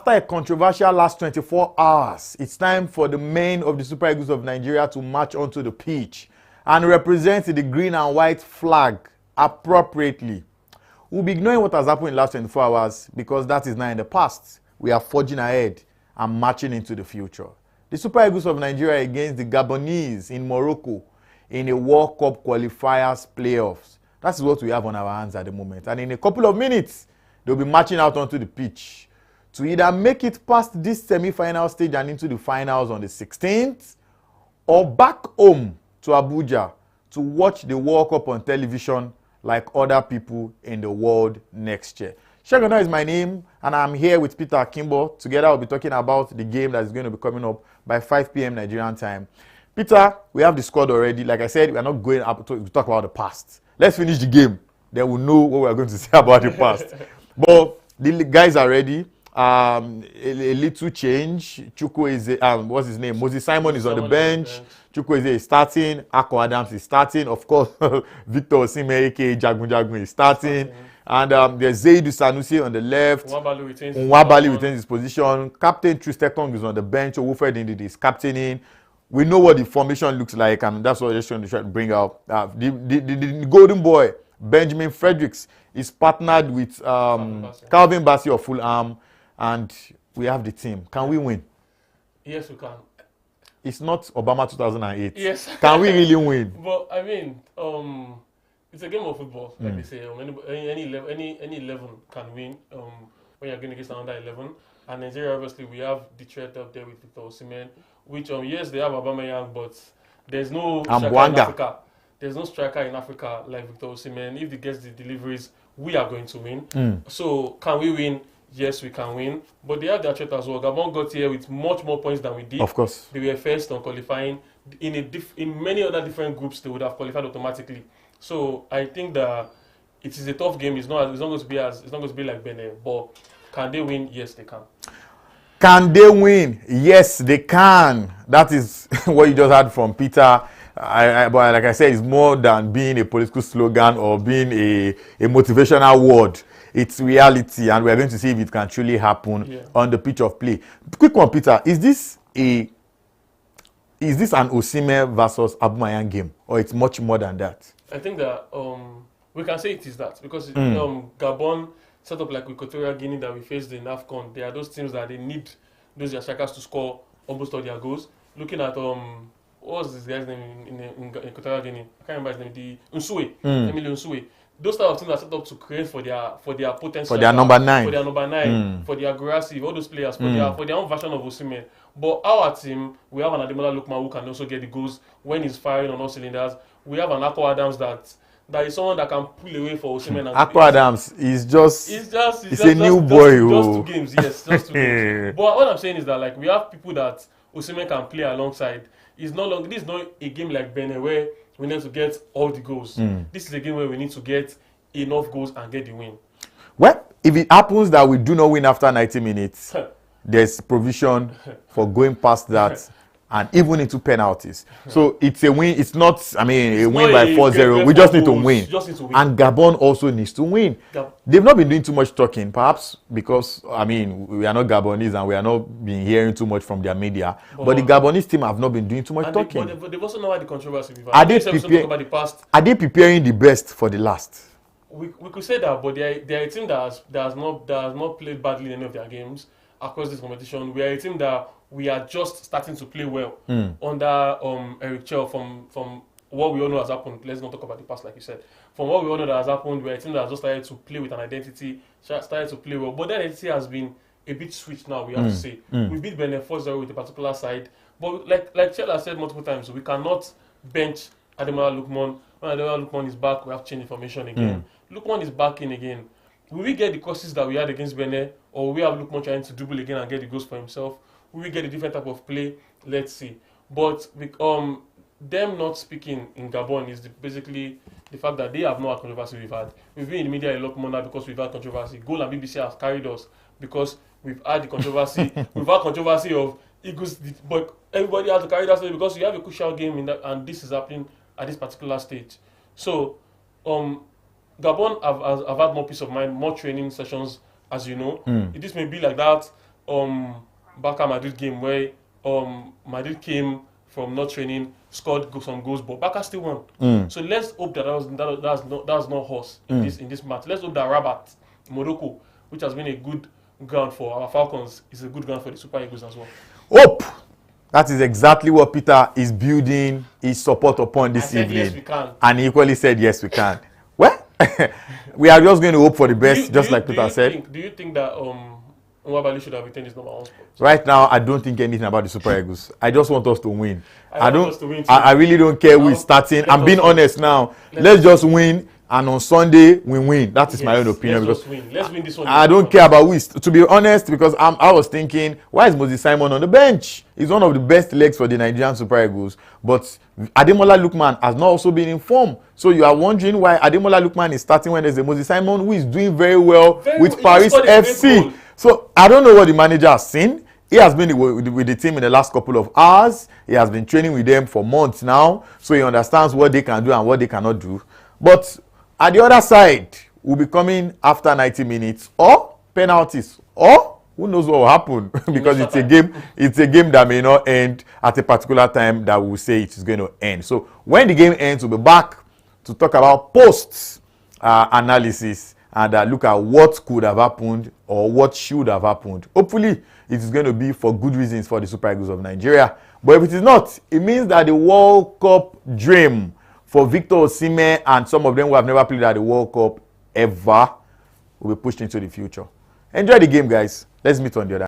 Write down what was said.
After a controversial last 24 hours, it's time for the men of the Super Eagles of Nigeria to march onto the pitch and represent the green and white flag appropriately. We'll be ignoring what has happened in the last 24 hours because that is now in the past. We are forging ahead and marching into the future. The Super Eagles of Nigeria against the Gabonese in Morocco in a World Cup qualifiers playoffs. That's what we have on our hands at the moment. And in a couple of minutes, they'll be marching out onto the pitch to either make it past this semi-final stage and into the finals on the 16th, or back home to Abuja to watch the World Cup on television like other people in the world next year. Shagona is my name, and I'm here with Peter Akimbo. Together, we'll be talking about the game that is going to be coming up by 5 p.m. Nigerian time. Peter, we have the squad already. Like I said, we are not going up to talk about the past. Let's finish the game. Then we'll know what we are going to say about the past. But the guys are ready. A little change. Chukwueze, what's his name? Moses Simon is on the bench. Chukwueze is starting. Ako Adams is starting. Of course, Victor Osimhen, aka Jagun is starting. And there's Zaidu Sanusi on the left. Nwabali retains his position. Captain Tristekong is on the bench. Owufed Ndidi is captaining. We know what the formation looks like, and that's what I'm just trying to bring out. The golden boy, Benjamin Fredericks, is partnered with Calvin Bassey of Fulham. And we have the team. Can we win? Yes, we can. It's not Obama 2008. Yes. Can we really win? But I mean, it's a game of football, like they say. Any 11 can win when you're going against another 11. And Nigeria, obviously, we have the threat up there with Victor Osimhen, which yes, they have Aubameyang, but there's no striker in Africa. There's no striker in Africa like Victor Osimhen. If he gets the deliveries, we are going to win. So can we win? Yes, we can win, but they have their threat as well. Gabon got here with much more points than we did. Of course. They were first on qualifying. In many other different groups, they would have qualified automatically. So I think that it is a tough game. It's not going to be like Benin. But can they win? Yes, they can. Can they win? Yes, they can. That is what you just heard from Peter. But like I said, it's more than being a political slogan or being a motivational word. It's reality, and we're going to see if it can truly happen on the pitch of play. Quick one, Peter. Is this an Osimhen versus Aubameyang game, or it's much more than that? I think that we can say it is that because Gabon set up like Equatorial Guinea that we faced in AFCON. There are those teams that they need those strikers to score almost all their goals. Looking at what was this guy's name in Equatorial Guinea? I can't remember his name. Emilio Nsue. Those type of teams are set up to create for their potential. For their number 9. For their number 9. For their Gurasi, all those players, for their own version of Osimhen. But our team, we have an Ademola Lookman who can also get the goals when he's firing on all cylinders. We have an Ako Adams that is someone that can pull away for Osimhen. Ako Adams is just a new boy. Just 2 games, yes, just 2 games. But what I'm saying is that like we have people that Osimhen can play alongside. This is not a game like Benin where we need to get all the goals. This is a game where we need to get enough goals and get the win. Well, if it happens that we do not win after 90 minutes, there's provision for going past that and even into penalties. So it's a win. It's not, a win by 4-0. We just need to win. And Gabon also needs to win. They've not been doing too much talking, perhaps because, we are not Gabonese and we are not been hearing too much from their media. But the Gabonese team have not been doing too much talking. But they've also known the controversy. Are they preparing the best for the last? We could say that, but they are a team that has not played badly in any of their games across this competition. We are a team that we are just starting to play well under Eric Chell from what we all know has happened. Let's not talk about the past, like you said. From what we all know that has happened, we are a team that has just started to play with an identity, started to play well. But that identity has been a bit switched now, we have to say. We beat Benin 4-0 with a particular side. But like Chell has said multiple times, we cannot bench Ademola Lookman. When Ademola Lookman is back, we have to change information again. Lookman is back in again. Will we get the crosses that we had against Benin, or will we have Lookman trying to dribble again and get the goals for himself? Will we get a different type of play? Let's see. But them not speaking in Gabon is basically the fact that they have no controversy we've had. We've been in the media a lot more now because we've had controversy. Goal and BBC has carried us because we've had the controversy. We've had controversy of Eagles, but everybody has to carry that story because you have a crucial game in that, and this is happening at this particular stage. So, Gabon have had more peace of mind, more training sessions, as you know. This may be like that Barca Madrid game where Madrid came from not training, scored some goals, but Barca still won. So let's hope that's not horse in this match. Let's hope that Rabat, Morocco, which has been a good ground for our Falcons, is a good ground for the Super Eagles as well. Hope. That is exactly what Peter is building his support upon this evening. Yes, we can. And he equally said, yes, we can. Well, we are just going to hope for the best, like Peter said. Do you think that Nwabali should have retained his number 1 spot? Right now, I don't think anything about the Super Eagles. I just want us to win. I really don't care who is starting. I'm being honest now. Let's just win. And on Sunday, we win. That is my own opinion. Let's win this one. I don't care about who is. To be honest, because I was thinking, why is Moses Simon on the bench? He's one of the best legs for the Nigerian Super Eagles. But Ademola Lookman has not also been informed. So you are wondering why Ademola Lookman is starting when there's a Moses Simon who is doing very well with Paris FC. So I don't know what the manager has seen. He has been with the team in the last couple of hours. He has been training with them for months now. So he understands what they can do and what they cannot do. But at the other side, we'll be coming after 90 minutes or penalties or who knows what will happen because it's a game that may not end at a particular time that we will say it is going to end. So when the game ends, we'll be back to talk about post analysis and look at what could have happened or what should have happened. Hopefully, it is going to be for good reasons for the Super Eagles of Nigeria. But if it is not, it means that the World Cup dream for Victor Osimhen and some of them who have never played at the World Cup ever will be pushed into the future. Enjoy the game, guys. Let's meet on the other.